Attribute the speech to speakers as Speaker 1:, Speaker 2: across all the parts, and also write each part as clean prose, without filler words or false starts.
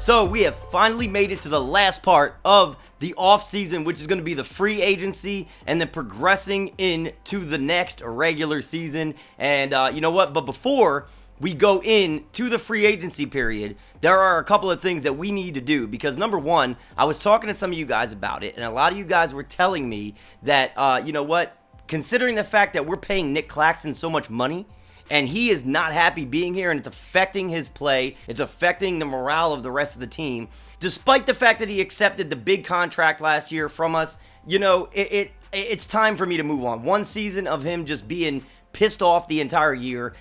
Speaker 1: So we have finally made it to the last part of the offseason, which is going to be the free agency and then progressing into the next regular season. And you know what? But before we go into the free agency period, there are a couple of things that we need to do. Because number one, I was talking to some of you guys about it, and a lot of you guys were telling me that, you know what? Considering the fact that we're paying Nick Claxton so much money, and he is not happy being here, and it's affecting his play. It's affecting the morale of the rest of the team. Despite the fact that he accepted the big contract last year from us, you know, it's time for me to move on. One season of him just being pissed off the entire year,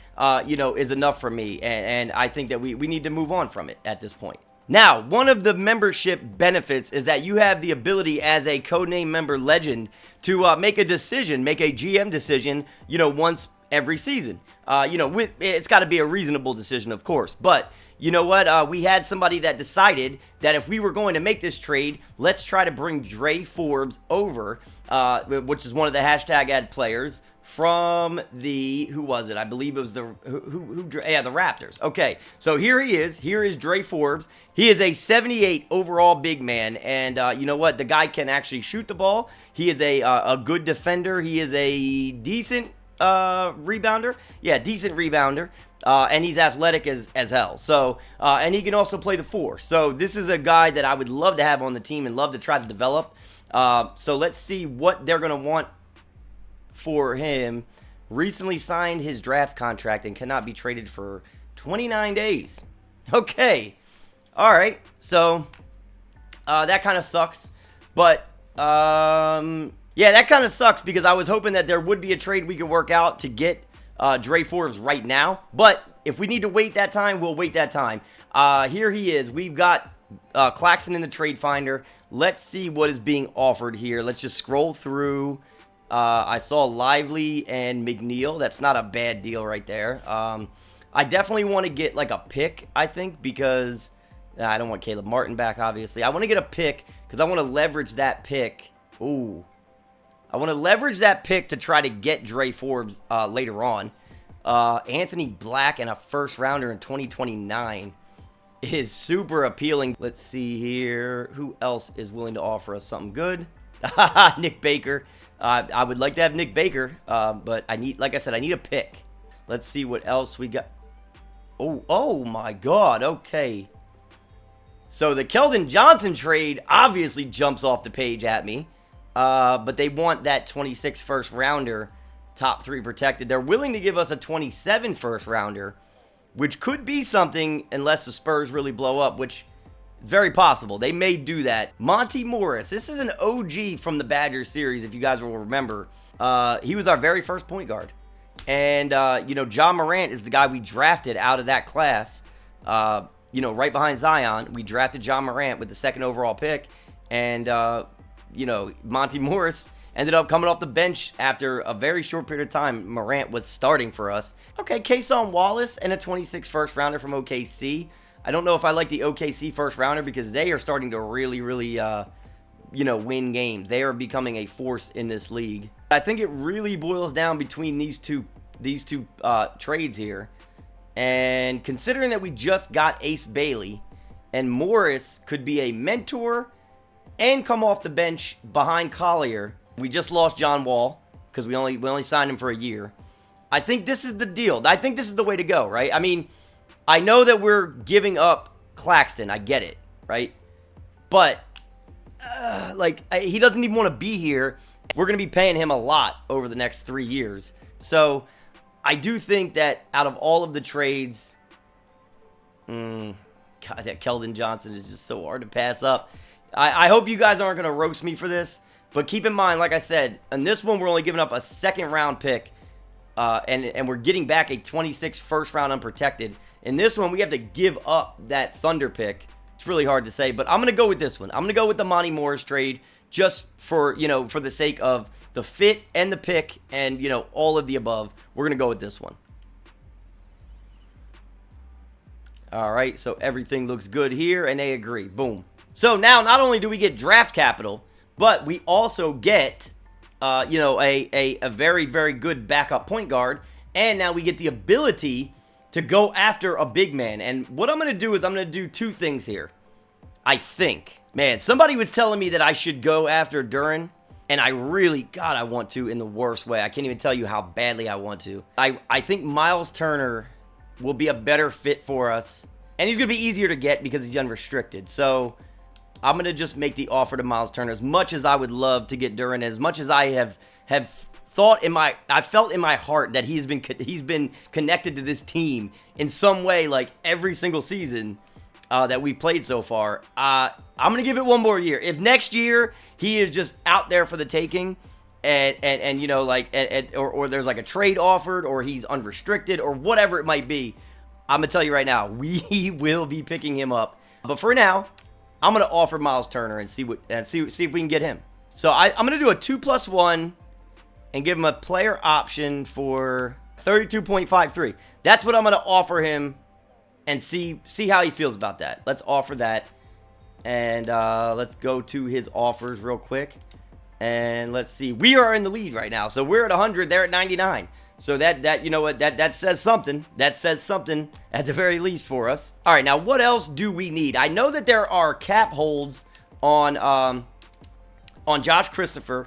Speaker 1: you know, is enough for me. And I think that we need to move on from it at this point. Now, one of the membership benefits is that you have the ability as a Codename member legend to make a decision, make a GM decision, you know, once every season. You know, it's got to be a reasonable decision, of course. But you know what? We had somebody that decided that if we were going to make this trade, let's try to bring Dre Forbes over, which is one of the hashtag ad players from the, who was it? I believe it was the, yeah, the Raptors. Okay, so here he is. Here is Dre Forbes. He is a 78 overall big man, and you know what? The guy can actually shoot the ball. He is a good defender. He is a decent rebounder. Yeah, decent rebounder. And he's athletic as hell. So, and he can also play the 4. So this is a guy that I would love to have on the team and love to try to develop. So let's see what they're going to want for him. Recently signed his draft contract and cannot be traded for 29 days. Okay. All right. So, that kind of sucks. But, yeah, that kind of sucks because I was hoping that there would be a trade we could work out to get Dre Forbes right now. But if we need to wait that time, we'll wait that time. Here he is. We've got Claxton in the trade finder. Let's see what is being offered here. Let's just scroll through. I saw Lively and McNeil. That's not a bad deal right there. I definitely want to get like a pick, I think, because I don't want Caleb Martin back, obviously. I want to get a pick because I want to leverage that pick. Ooh. I want to leverage that pick to try to get Dre Forbes later on. Anthony Black and a first rounder in 2029 is super appealing. Let's see here. Who else is willing to offer us something good? Nick Baker. I would like to have Nick Baker, but I need, like I said, I need a pick. Let's see what else we got. Oh my God. Okay. So the Keldon Johnson trade obviously jumps off the page at me. But they want that 26 first rounder, top 3 protected. They're willing to give us a 27 first rounder, which could be something unless the Spurs really blow up, which is very possible. They may do that. Monty Morris. This is an OG from the Badgers series, if you guys will remember. He was our very first point guard. And, you know, John Morant is the guy we drafted out of that class. You know, right behind Zion. We drafted John Morant with the 2nd overall pick. And, you know, Monty Morris ended up coming off the bench after a very short period of time. Morant was starting for us. Okay, Kason Wallace and a 26 first rounder from OKC. I don't know if I like the OKC first rounder because they are starting to really, you know, win games. They are becoming a force in this league. I think it really boils down between these two trades here. And considering that we just got Ace Bailey and Morris could be a mentor and come off the bench behind Collier. We just lost John Wall because we only signed him for a year. I think this is the deal. I think this is the way to go, right? I mean, I know that we're giving up Claxton. I get it, right? But, he doesn't even want to be here. We're going to be paying him a lot over the next 3 years. So, I do think that out of all of the trades, God, that Keldon Johnson is just so hard to pass up. I hope you guys aren't going to roast me for this, but keep in mind, like I said, in this one, we're only giving up a 2nd round pick, and we're getting back a 26 first round unprotected. In this one, we have to give up that Thunder pick. It's really hard to say, but I'm going to go with this one. I'm going to go with the Monty Morris trade just for, you know, for the sake of the fit and the pick and, you know, all of the above. We're going to go with this one. All right, so everything looks good here, and they agree. Boom. So now, not only do we get draft capital, but we also get, you know, a very, very good backup point guard. And now we get the ability to go after a big man. And what I'm going to do is I'm going to do 2 things here. I think. Man, somebody was telling me that I should go after Duren, and I really, God, I want to in the worst way. I can't even tell you how badly I want to. I think Miles Turner will be a better fit for us, and he's going to be easier to get because he's unrestricted. So I'm going to just make the offer to Miles Turner. As much as I would love to get Duren, as much as I have felt in my heart that he's been connected to this team in some way, like every single season that we've played so far. I'm going to give it one more year. If next year he is just out there for the taking, and you know, like, or there's like a trade offered, or he's unrestricted, or whatever it might be, I'm going to tell you right now, we will be picking him up. But for now, I'm going to offer Miles Turner and see if we can get him. So I'm going to do a 2+1 and give him a player option for 32.53. That's what I'm going to offer him, and see how he feels about that. Let's offer that, and let's go to his offers real quick, and let's see. We are in the lead right now, so we're at 100. They're at 99. So that you know what, that says something. That says something at the very least for us. All right, now what else do we need? I know that there are cap holds on Josh Christopher.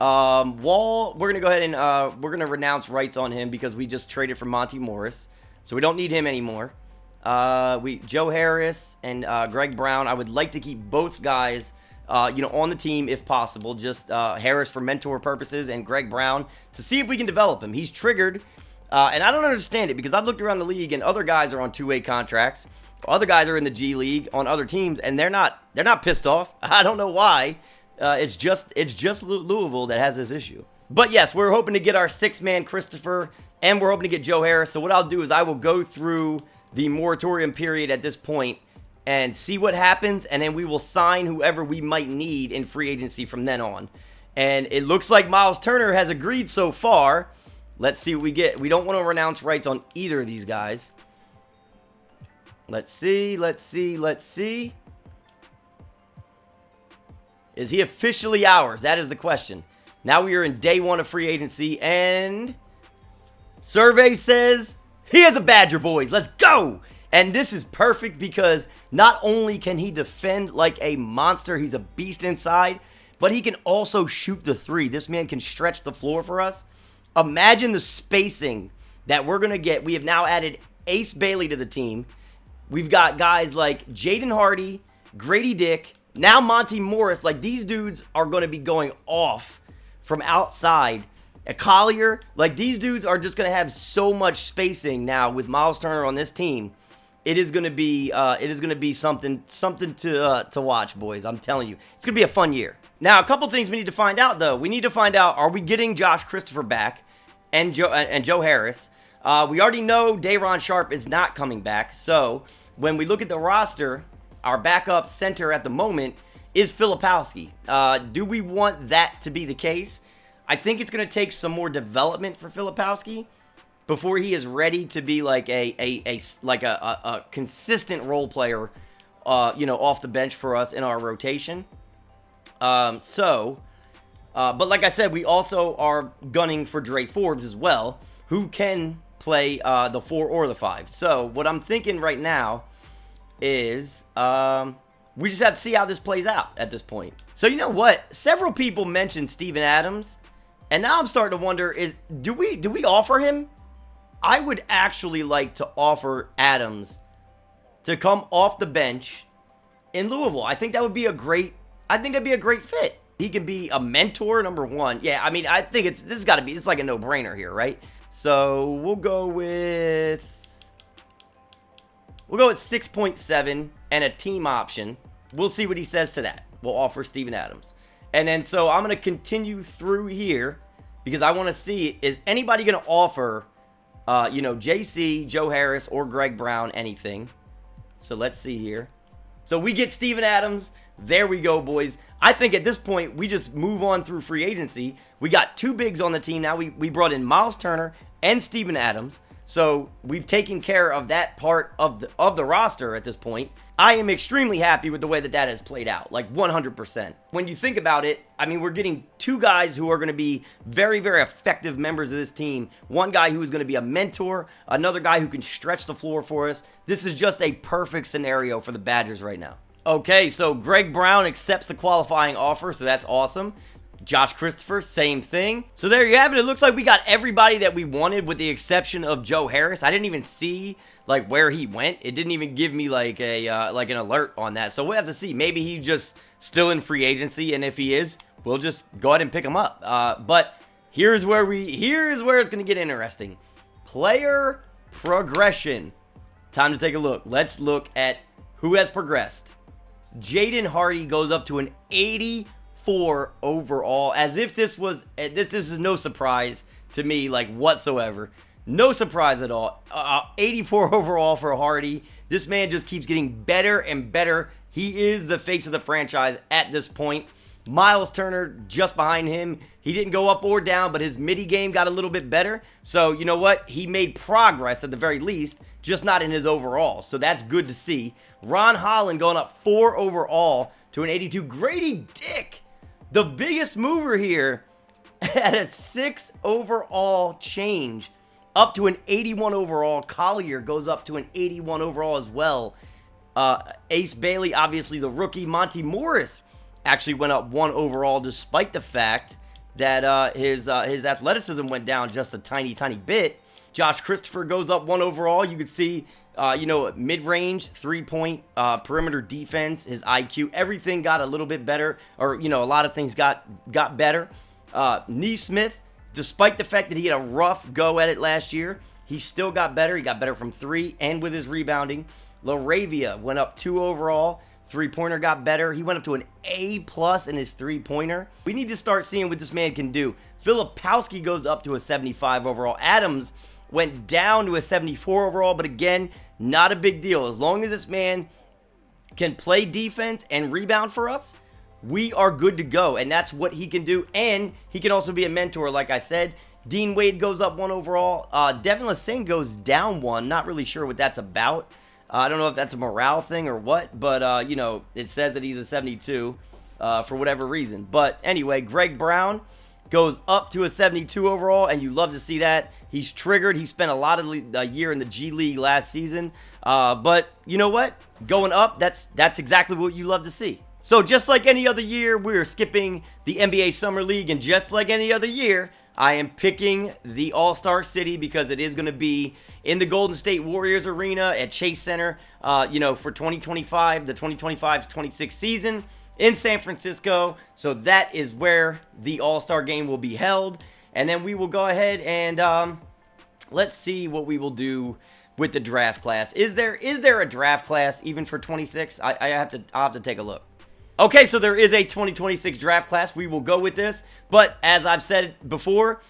Speaker 1: Wall, we're gonna go ahead and we're gonna renounce rights on him because we just traded for Monty Morris, so we don't need him anymore. Joe Harris and Greg Brown. I would like to keep both guys, you know, on the team if possible. Just Harris for mentor purposes and Greg Brown to see if we can develop him. He's triggered, and I don't understand it because I've looked around the league and other guys are on two-way contracts. Other guys are in the G League on other teams, and they're not pissed off. I don't know why. It's just Louisville that has this issue. But yes, we're hoping to get our six-man Christopher, and we're hoping to get Joe Harris. So what I'll do is I will go through the moratorium period at this point and see what happens, and then we will sign whoever we might need in free agency from then on. And it looks like Miles Turner has agreed so far. Let's see what we get. We don't want to renounce rights on either of these guys. Let's see. Is he officially ours? That is the question. Now we are in day one of free agency, and survey says he is a Badger, boys. Let's go! And this is perfect because not only can he defend like a monster, he's a beast inside, but he can also shoot the three. This man can stretch the floor for us. Imagine the spacing that we're going to get. We have now added Ace Bailey to the team. We've got guys like Jaden Hardy, Grady Dick, now Monty Morris. Like, these dudes are going to be going off from outside. A Collier, like, these dudes are just going to have so much spacing now with Miles Turner on this team. It is going to be something to watch, boys. I'm telling you, it's going to be a fun year. Now, a couple things we need to find out, though. We need to find out, are we getting Josh Christopher back and Joe Harris? We already know Day'Ron Sharp is not coming back. So when we look at the roster, our backup center at the moment is Filipowski. Do we want that to be the case? I think it's going to take some more development for Filipowski before he is ready to be like a consistent role player, you know, off the bench for us in our rotation. But like I said, we also are gunning for Dre Forbes as well, who can play the 4 or the 5. So what I'm thinking right now is we just have to see how this plays out at this point. So you know what? Several people mentioned Steven Adams, and now I'm starting to wonder, do we offer him? I would actually like to offer Adams to come off the bench in Louisville. I think that would be a great fit. He can be a mentor, number one. Yeah, I mean, I think it's like a no-brainer here, right? So we'll go with 6.7 and a team option. We'll see what he says to that. We'll offer Steven Adams. And then, so I'm going to continue through here because I want to see, is anybody going to offer, you know, JC, Joe Harris, or Greg Brown anything? So let's see here. So we get Steven Adams. There we go, boys. I think at this point, we just move on through free agency. We got 2 bigs on the team now. We brought in Miles Turner and Steven Adams. So we've taken care of that part of the roster at this point. I am extremely happy with the way that has played out, like 100%. When you think about it, I mean, we're getting 2 guys who are going to be very, very effective members of this team. One guy who is going to be a mentor, another guy who can stretch the floor for us. This is just a perfect scenario for the Badgers right now. Okay, so Greg Brown accepts the qualifying offer, so that's awesome. Josh Christopher, same thing. So there you have it. It looks like we got everybody that we wanted with the exception of Joe Harris. I didn't even see like where he went. It didn't even give me like a like an alert on that. So we'll have to see. Maybe he's just still in free agency, and if he is, we'll just go ahead and pick him up. But here's where it's going to get interesting. Player progression. Time to take a look. Let's look at who has progressed. Jaden Hardy goes up to an 84 overall, as if this is no surprise to me, like, whatsoever. No surprise at all. 84 overall for Hardy. This man just keeps getting better and better. He is the face of the franchise at this point. Miles Turner just behind him. He didn't go up or down, but his midi game got a little bit better. So, you know what? He made progress at the very least, just not in his overall. So that's good to see. Ron Holland going up 4 overall to an 82. Grady Dick, the biggest mover here, at a 6 overall change, up to an 81 overall. Collier goes up to an 81 overall as well. Ace Bailey, obviously the rookie. Monty Morris actually went up 1 overall, despite the fact that his athleticism went down just a tiny bit. Josh Christopher goes up 1 overall. You can see, mid-range, 3-point, perimeter defense, his IQ, everything got a little bit better, or, a lot of things got better. Neesmith, despite the fact that he had a rough go at it last year, he still got better. He got better from 3 and with his rebounding. LaRavia went up 2 overall. 3-pointer got better. He went up to an A+ in his 3-pointer. We need to start seeing what this man can do. Filipowski goes up to a 75 overall. Adams went down to a 74 overall, but again, not a big deal. As long as this man can play defense and rebound for us, we are good to go, and that's what he can do, and he can also be a mentor, like I said. Dean Wade goes up 1 overall. Devin Lesing goes down 1. Not really sure what that's about. I don't know if that's a morale thing or what, but, it says that he's a 72 for whatever reason. But anyway, Greg Brown goes up to a 72 overall, and you love to see that. He's triggered. He spent a lot of the year in the G League last season. But you know what? Going up, that's exactly what you love to see. So just like any other year, we're skipping the NBA Summer League, and just like any other year, I am picking the All-Star City because it is going to be in the Golden State Warriors Arena at Chase Center, for 2025, the 2025-26 season in San Francisco. So that is where the All-Star game will be held. And then we will go ahead and let's see what we will do with the draft class. Is there a draft class even for 26? I'll have to take a look. Okay, so there is a 2026 draft class. We will go with this. But as I've said before,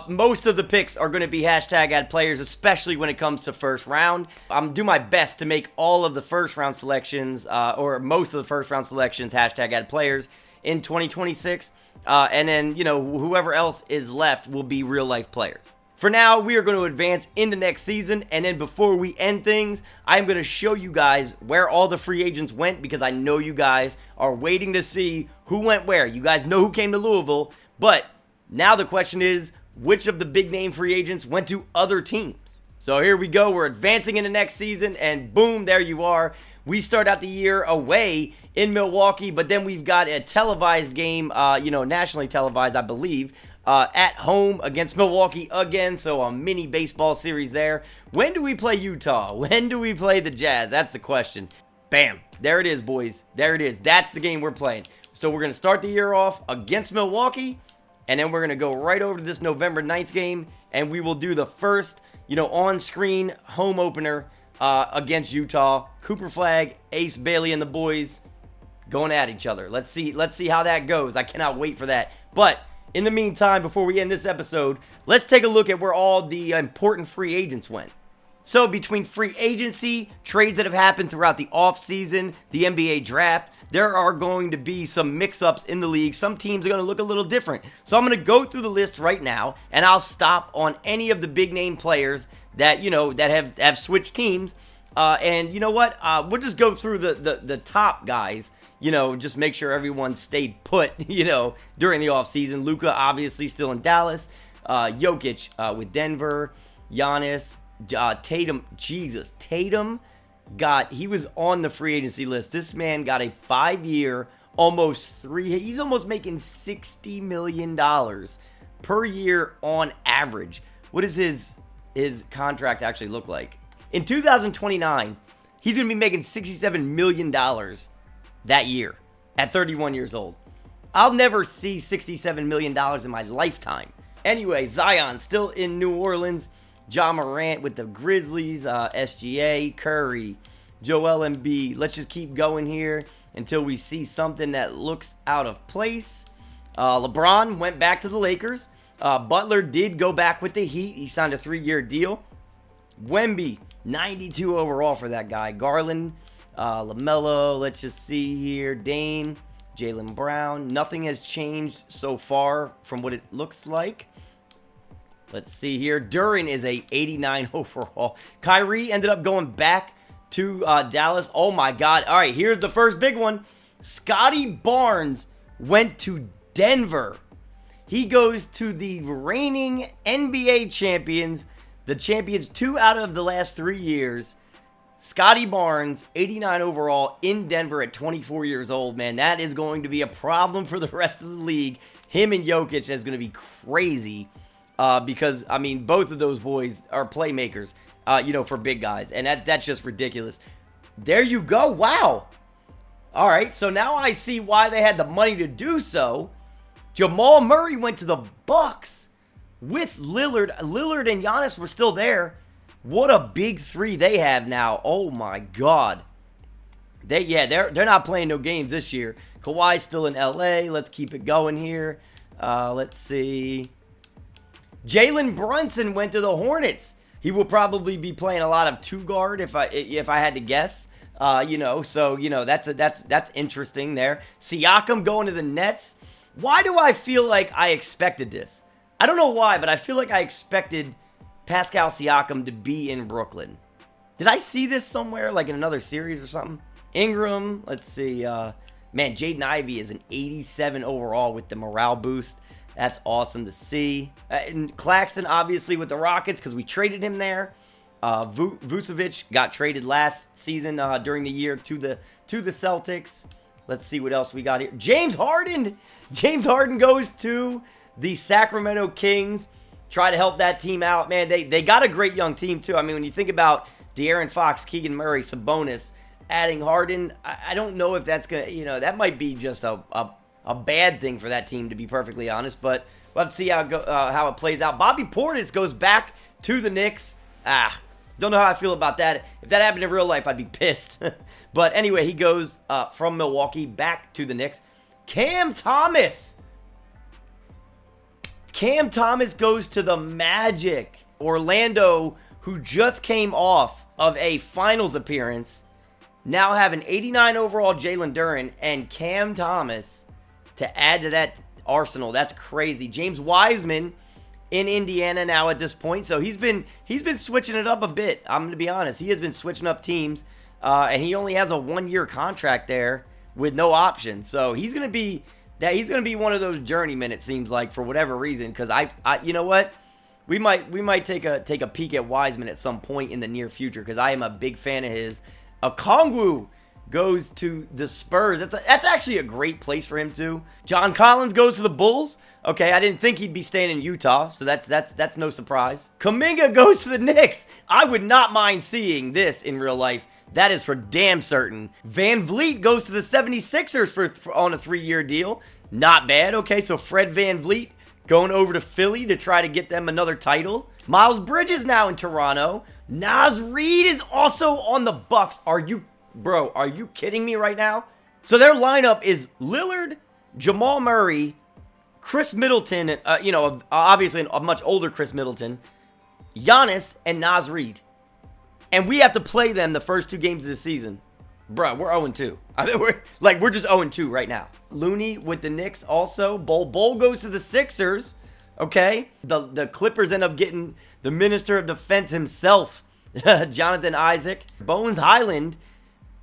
Speaker 1: most of the picks are going to be hashtag add players, especially when it comes to first round. I'm doing my best to make all of the first round selections, or most of the first round selections, hashtag add players in 2026. And then, whoever else is left will be real life players. For now, we are going to advance into next season, and then before we end things, I'm going to show you guys where all the free agents went, because I know you guys are waiting to see who went where. You guys know who came to Louisville, but now the question is, which of the big name free agents went to other teams? So here we go. We're advancing into next season, and boom, there you are. We start out the year away in Milwaukee, but then we've got a televised game, nationally televised, I believe, at home against Milwaukee again, so a mini baseball series there. When do we play Utah? When do we play the Jazz? That's the question. Bam. There it is, boys. There it is. That's the game we're playing. So we're going to start the year off against Milwaukee, and then we're going to go right over to this November 9th game, and we will do the first, on-screen home opener against Utah. Cooper Flagg, Ace Bailey, and the boys going at each other. Let's see how that goes. I cannot wait for that. But in the meantime, before we end this episode, let's take a look at where all the important free agents went. So between free agency, trades that have happened throughout the offseason, the NBA draft, there are going to be some mix-ups in the league. Some teams are going to look a little different. So I'm going to go through the list right now, and I'll stop on any of the big-name players that, that have switched teams. And you know what? We'll just go through the top guys, just make sure everyone stayed put, during the offseason. Luka, obviously, still in Dallas. Jokic with Denver. Giannis. Tatum. Jesus. Tatum he was on the free agency list. This man got a 5-year, he's almost making $60 million per year on average. What does his contract actually look like? In 2029, he's going to be making $67 million that year at 31 years old. I'll never see $67 million in my lifetime. Anyway, Zion still in New Orleans. Ja Morant with the Grizzlies, SGA, Curry, Joel Embiid. Let's just keep going here until we see something that looks out of place. LeBron went back to the Lakers. Butler did go back with the Heat. He signed a 3-year deal. Wemby, 92 overall for that guy. Garland, LaMelo, let's just see here. Dame, Jaylen Brown. Nothing has changed so far from what it looks like. Let's see here. Duren is a 89 overall. Kyrie ended up going back to Dallas. Oh my God. All right, here's the first big one. Scotty Barnes went to Denver. He goes to the reigning NBA champions, the champions 2 out of the last 3 years. Scotty Barnes, 89 overall in Denver at 24 years old, man. That is going to be a problem for the rest of the league. Him and Jokic is going to be crazy because, I mean, both of those boys are playmakers, for big guys. And that's just ridiculous. There you go. Wow. All right, so now I see why they had the money to do so. Jamal Murray went to the Bucks with Lillard. Lillard and Giannis were still there. What a big three they have now. Oh my God. They're not playing no games this year. Kawhi's still in LA. Let's keep it going here. Let's see. Jalen Brunson went to the Hornets. He will probably be playing a lot of 2-guard if I had to guess. That's interesting there. Siakam going to the Nets. Why do I feel like I expected this? I don't know why, but I feel like I expected Pascal Siakam to be in Brooklyn. Did I see this somewhere, like in another series or something? Ingram, let's see. Jaden Ivey is an 87 overall with the morale boost. That's awesome to see. And Claxton, obviously, with the Rockets because we traded him there. Vucevic got traded last season during the year to the Celtics. Let's see what else we got here. James Harden. James Harden goes to the Sacramento Kings. Try to help that team out. Man, they got a great young team, too. I mean, when you think about De'Aaron Fox, Keegan Murray, Sabonis, adding Harden, I don't know if that's going to, that might be just a bad thing for that team, to be perfectly honest. But we'll have to see how it plays out. Bobby Portis goes back to the Knicks. Don't know how I feel about that. If that happened in real life, I'd be pissed. But anyway, he goes from Milwaukee back to the Knicks. Cam Thomas goes to the Magic. Orlando, who just came off of a finals appearance, now have an 89 overall Jalen Duren and Cam Thomas to add to that arsenal. That's crazy. James Wiseman in Indiana now at this point. So he's been switching it up a bit. I'm going to be honest. He has been switching up teams. And he only has a 1-year contract there with no option. So he's going to be one of those journeymen, it seems like, for whatever reason. Because I you know what? We might take a peek at Wiseman at some point in the near future because I am a big fan of his. Okongwu goes to the Spurs. That's actually a great place for him too. John Collins goes to the Bulls. Okay, I didn't think he'd be staying in Utah, so that's no surprise. Kuminga goes to the Knicks. I would not mind seeing this in real life. That is for damn certain. Van Vliet goes to the 76ers for on a 3-year deal. Not bad. Okay, so Fred Van Vliet going over to Philly to try to get them another title. Miles Bridges now in Toronto. Naz Reid is also on the Bucks. Are you kidding me right now? So their lineup is Lillard, Jamal Murray, Chris Middleton, obviously a much older Chris Middleton, Giannis, and Naz Reid. And we have to play them the first 2 games of the season. Bro, we're 0-2. I mean, we're just 0-2 right now. Looney with the Knicks also. Bol goes to the Sixers. Okay? The Clippers end up getting the Minister of Defense himself, Jonathan Isaac. Bones Highland,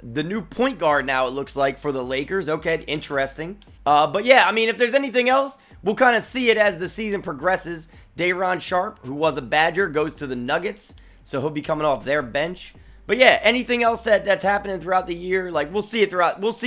Speaker 1: the new point guard now, it looks like, for the Lakers. Okay, interesting. But yeah, I mean, if there's anything else, we'll kind of see it as the season progresses. Day'Ron Sharpe, who was a Badger, goes to the Nuggets. So he'll be coming off their bench. But yeah, anything else that's happening throughout the year, like we'll see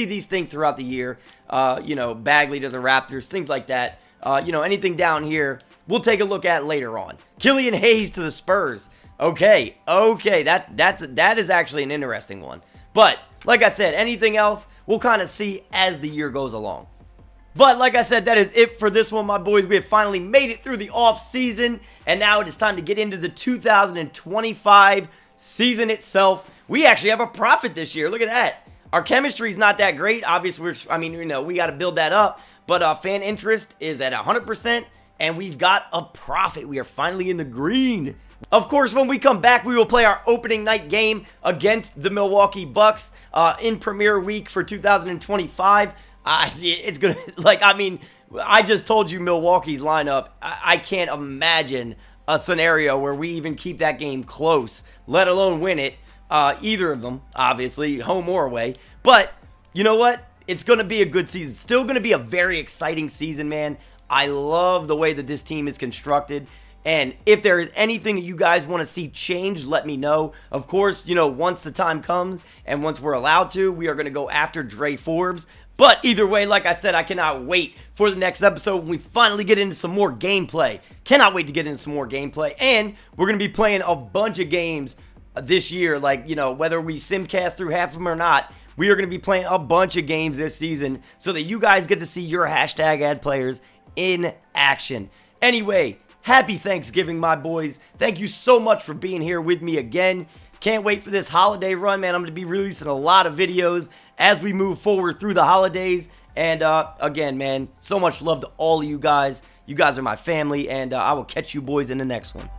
Speaker 1: these things throughout the year. Bagley to the Raptors, things like that. Anything down here, we'll take a look at later on. Killian Hayes to the Spurs. Okay, that is actually an interesting one. But like I said, anything else, we'll kind of see as the year goes along. But like I said, that is it for this one, my boys. We have finally made it through the off season, and now it is time to get into the 2025 season itself. We actually have a profit this year. Look at that. Our chemistry is not that great. Obviously, we got to build that up. But fan interest is at 100%, and we've got a profit. We are finally in the green. Of course, when we come back, we will play our opening night game against the Milwaukee Bucks in Premier Week for 2025. It's going to, I just told you Milwaukee's lineup. I can't imagine a scenario where we even keep that game close, let alone win it. Either of them, obviously, home or away. But you know what? It's going to be a good season. Still going to be a very exciting season, man. I love the way that this team is constructed. And if there is anything you guys want to see change, let me know. Of course, once the time comes and once we're allowed to, we are going to go after Dre Forbes. But either way, like I said, I cannot wait for the next episode when we finally get into some more gameplay. Cannot wait to get into some more gameplay. And we're going to be playing a bunch of games this year. Whether we simcast through half of them or not, we are going to be playing a bunch of games this season so that you guys get to see your hashtag ad players in action. Anyway, happy Thanksgiving, my boys. Thank you so much for being here with me again. Can't wait for this holiday run, man. I'm going to be releasing a lot of videos as we move forward through the holidays. And again, man, so much love to all of you guys. You guys are my family, and I will catch you boys in the next one.